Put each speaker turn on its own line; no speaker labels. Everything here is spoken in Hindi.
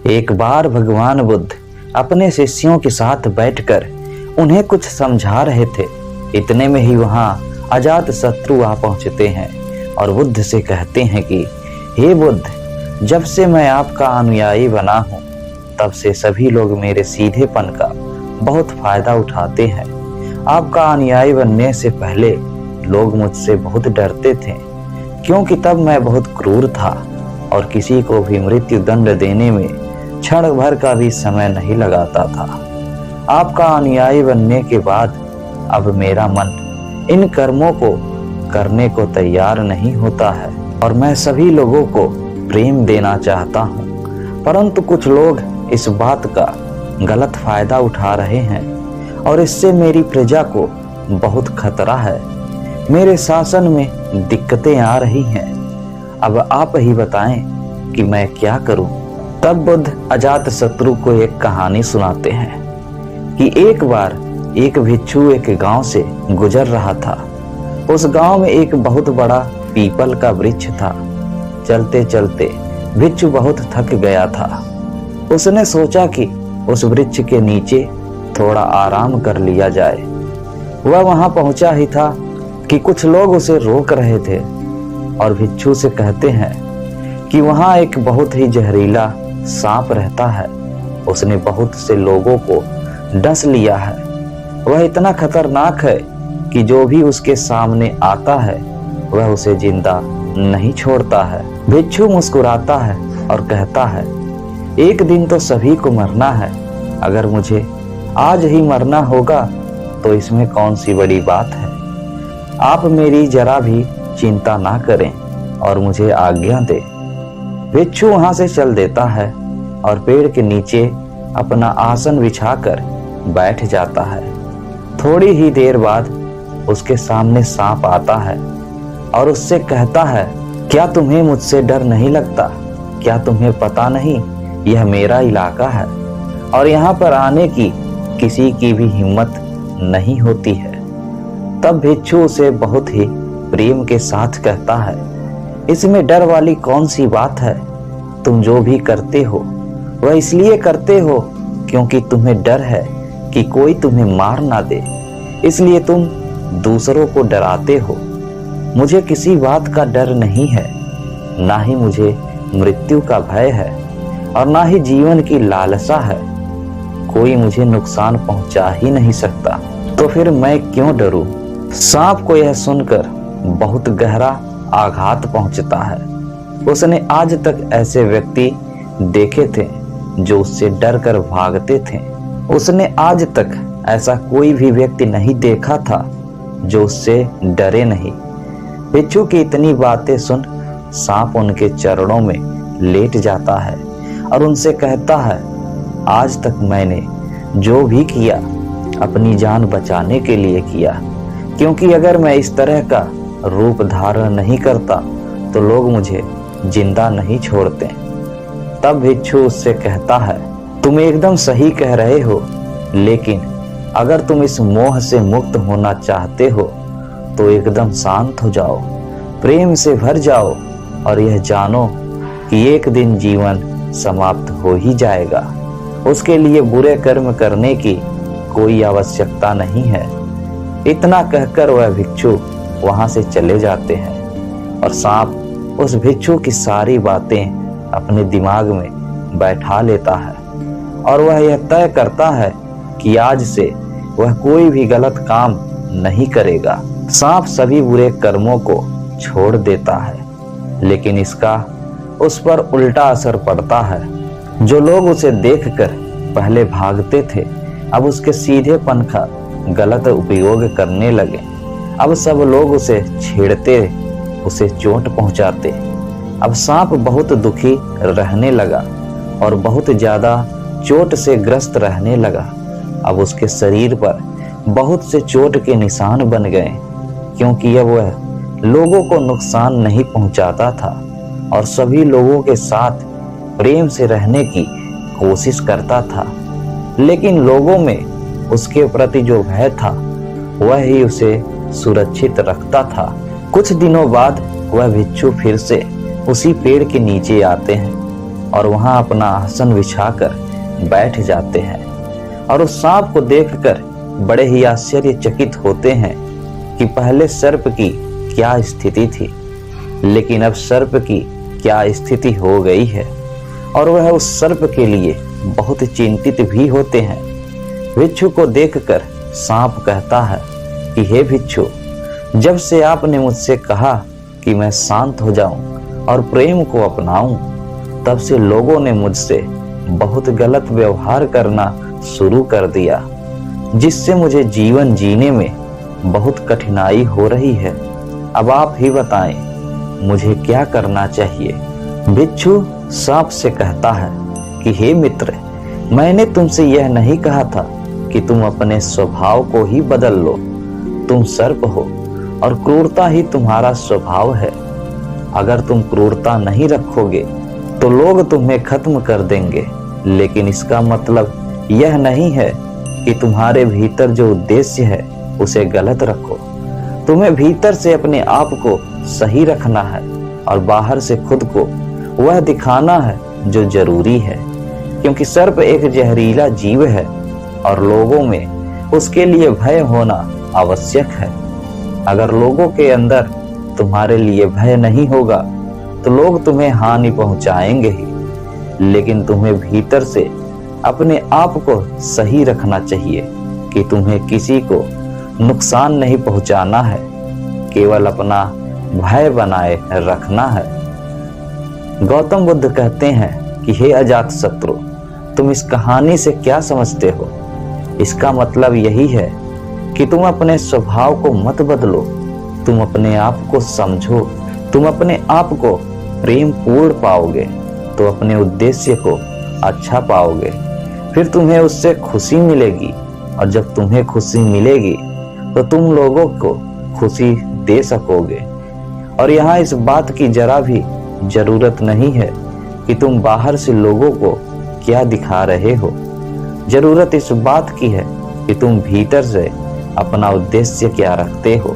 एक बार भगवान बुद्ध अपने शिष्यों के साथ बैठकर उन्हें कुछ समझा रहे थे। इतने में ही वहां अजात शत्रु आ पहुंचते हैं और बुद्ध से कहते हैं कि हे बुद्ध, जब से मैं आपका अनुयायी बना हूं तब से सभी लोग मेरे सीधेपन का बहुत फायदा उठाते हैं। आपका अनुयायी बनने से पहले लोग मुझसे बहुत डरते थे, क्योंकि तब मैं बहुत क्रूर था और किसी को भी मृत्यु दंड देने में क्षण भर का भी समय नहीं लगाता था। आपका अनुयायी बनने के बाद अब मेरा मन इन कर्मों को करने को तैयार नहीं होता है और मैं सभी लोगों को प्रेम देना चाहता हूँ, परंतु कुछ लोग इस बात का गलत फायदा उठा रहे हैं और इससे मेरी प्रजा को बहुत खतरा है। मेरे शासन में दिक्कतें आ रही हैं। अब आप ही बताएं कि मैं क्या करूं। तब बुद्ध अजात शत्रु को एक कहानी सुनाते हैं कि एक बार एक भिक्षु एक गांव से गुजर रहा था। उस गांव में एक बहुत बड़ा पीपल का वृक्ष था। चलते चलते भिक्षु बहुत थक गया था। उसने सोचा कि उस वृक्ष के नीचे थोड़ा आराम कर लिया जाए। वह वहां पहुंचा ही था कि कुछ लोग उसे रोक रहे थे और भिक्षु से कहते हैं कि वहां एक बहुत ही जहरीला सांप रहता है। उसने बहुत से लोगों को डस लिया है। वह इतना खतरनाक है कि जो भी उसके सामने आता है वह उसे जिंदा नहीं छोड़ता है। भिक्षु मुस्कुराता है और कहता है, एक दिन तो सभी को मरना है। अगर मुझे आज ही मरना होगा तो इसमें कौन सी बड़ी बात है। आप मेरी जरा भी चिंता ना करें और मुझे आज्ञा दें। भिक्षु वहां से चल देता है और पेड़ के नीचे अपना आसन बिछाकर बैठ जाता है। थोड़ी ही देर बाद उसके सामने सांप आता है और उससे कहता है, क्या तुम्हें मुझसे डर नहीं लगता? क्या तुम्हें पता नहीं यह मेरा इलाका है और यहाँ पर आने की किसी की भी हिम्मत नहीं होती है। तब भिक्षु उसे बहुत ही प्रेम के साथ कहता है, इसमें डर वाली कौन सी बात है? तुम जो भी करते हो वह इसलिए करते हो क्योंकि तुम्हें डर है कि कोई तुम्हें मार ना दे, इसलिए तुम दूसरों को डराते हो। मुझे किसी बात का डर नहीं है, ना ही मुझे मृत्यु का भय है और ना ही जीवन की लालसा है। कोई मुझे नुकसान पहुंचा ही नहीं सकता, तो फिर मैं क्यों डरूं? सांप को यह सुनकर बहुत गहरा आघात पहुंचता है। उसने आज तक ऐसे व्यक्ति देखे थे जो उससे डर कर भागते थे। उसने आज तक ऐसा कोई भी व्यक्ति नहीं देखा था जो उससे डरे नहीं। भिक्षु की इतनी बातें सुन सांप उनके चरणों में लेट जाता है और उनसे कहता है, आज तक मैंने जो भी किया अपनी जान बचाने के लिए किया, क्योंकि अगर मैं इस तरह का रूप धारण नहीं करता तो लोग मुझे जिंदा नहीं छोड़ते। तब भिक्षु उससे कहता है, तुम एकदम सही कह रहे हो, लेकिन अगर तुम इस मोह से मुक्त होना चाहते हो तो एकदम शांत हो जाओ, प्रेम से भर जाओ और यह जानो कि एक दिन जीवन समाप्त हो ही जाएगा। उसके लिए बुरे कर्म करने की कोई आवश्यकता नहीं है। इतना कहकर वह भिक्षु वहां से चले जाते हैं और सांप उस भिक्षु की सारी बातें अपने दिमाग में बैठा लेता है और वह यह तय करता है कि आज से वह कोई भी गलत काम नहीं करेगा। सांप सभी बुरे कर्मों को छोड़ देता है, लेकिन इसका उस पर उल्टा असर पड़ता है। जो लोग उसे देखकर पहले भागते थे अब उसके सीधेपन का गलत उपयोग करने लगे। अब सब लोग उसे छेड़ते, उसे चोट पहुंचाते। अब सांप बहुत दुखी रहने लगा और बहुत ज्यादा चोट से ग्रस्त रहने लगा। अब उसके शरीर पर बहुत से चोट के निशान बन गए, क्योंकि अब वह लोगों को नुकसान नहीं पहुंचाता था और सभी लोगों के साथ प्रेम से रहने की कोशिश करता था। लेकिन लोगों में उसके प्रति जो भय था वह ही उसे सुरक्षित रखता था। कुछ दिनों बाद वह भिक्षु फिर से उसी पेड़ के नीचे आते हैं और वहां अपना आसन बिछाकर बैठ जाते हैं और उस सांप को देखकर बड़े ही आश्चर्यचकित होते हैं कि पहले सर्प की क्या स्थिति थी, लेकिन अब सर्प की क्या स्थिति हो गई है। और वह उस सर्प के लिए बहुत चिंतित भी होते हैं। भिक्षु को देखकर सांप कहता है कि हे भिक्षु, जब से आपने मुझसे कहा कि मैं शांत हो जाऊं और प्रेम को अपनाऊं, तब से लोगों ने मुझसे बहुत गलत व्यवहार करना शुरू कर दिया, जिससे मुझे जीवन जीने में बहुत कठिनाई हो रही है। अब आप ही बताएं, मुझे क्या करना चाहिए। भिक्षु सांप से कहता है कि हे मित्र, मैंने तुमसे यह नहीं कहा था कि तुम अपने स्वभाव को ही बदल लो। तुम सर्प हो और क्रूरता ही तुम्हारा स्वभाव है। अगर तुम क्रूरता नहीं रखोगे तो लोग तुम्हें खत्म कर देंगे, लेकिन इसका मतलब यह नहीं है कि तुम्हारे भीतर जो उद्देश्य है उसे गलत रखो। तुम्हें भीतर से अपने आप को सही रखना है और बाहर से खुद को वह दिखाना है जो जरूरी है, क्योंकि सर्प एक जहरीला जीव है और लोगों में उसके लिए भय होना आवश्यक है। अगर लोगों के अंदर तुम्हारे लिए भय नहीं होगा तो लोग तुम्हें हानि पहुंचाएंगे ही, लेकिन तुम्हें भीतर से अपने आप को सही रखना चाहिए कि तुम्हें किसी को नुकसान नहीं पहुंचाना है, केवल अपना भय बनाए रखना है। गौतम बुद्ध कहते हैं कि हे अजात शत्रु, तुम इस कहानी से क्या समझते हो? इसका मतलब यही है कि तुम अपने स्वभाव को मत बदलो, तुम अपने आप को समझो। तुम अपने आप को प्रेम पूर्ण पाओगे तो अपने उद्देश्य को अच्छा पाओगे, फिर तुम्हें उससे खुशी मिलेगी, और जब तुम्हें खुशी मिलेगी तो तुम लोगों को खुशी दे सकोगे। और यहाँ इस बात की जरा भी जरूरत नहीं है कि तुम बाहर से लोगों को क्या दिखा रहे हो। जरूरत इस बात की है कि तुम भीतर से अपना उद्देश्य क्या रखते हो।